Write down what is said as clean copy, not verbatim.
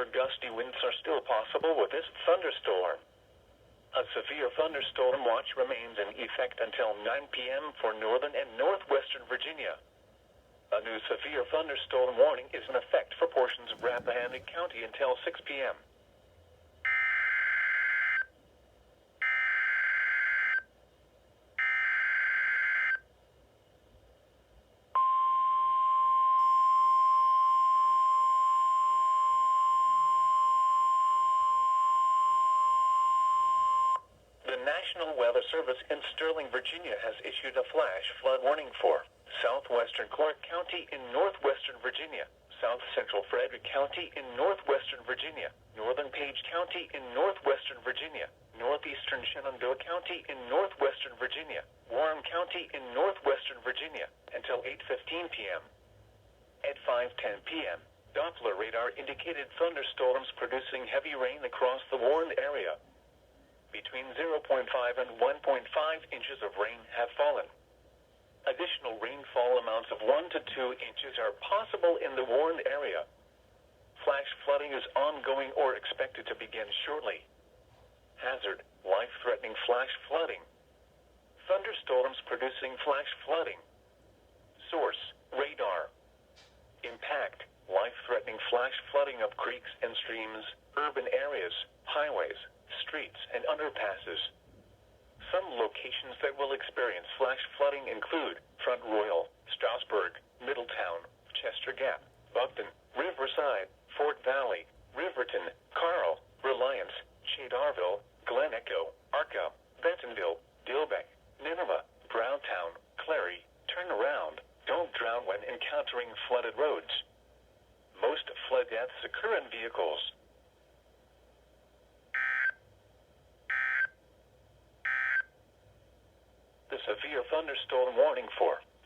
However, gusty winds are still possible with this thunderstorm. A severe thunderstorm watch remains in effect until 9 p.m. for northern and northwestern Virginia. A new severe thunderstorm warning is in effect for portions of Rappahannock County until 6 p.m. The National Weather Service in Sterling, Virginia has issued a flash flood warning for southwestern Clark County in northwestern Virginia, south central Frederick County in northwestern Virginia, northern Page County in northwestern Virginia, northeastern Shenandoah County in northwestern Virginia, Warren County in northwestern Virginia, until 8:15 p.m. At 5:10 p.m., Doppler radar indicated thunderstorms producing heavy rain across the warned area. Between 0.5 and 1.5 inches of rain have fallen. Additional rainfall amounts of 1 to 2 inches are possible in the warned area. Flash flooding is ongoing or expected to begin shortly. Hazard: life-threatening flash flooding. Thunderstorms producing flash flooding. Source: radar. Impact: life-threatening flash flooding of creeks and streams, urban areas, highways, streets, and underpasses. Some locations that will experience flash flooding include Front Royal, Strasburg, Middletown, Chester Gap, Buckton, Riverside, Fort Valley, Riverton, Carl, Reliance, Cedarville, Glen Echo, Arca, Bentonville, Dilbeck, Nineveh, Browntown, Clary. Turn around. Don't drown when encountering flooded roads. Most flood deaths occur in vehicles. The severe thunderstorm warning for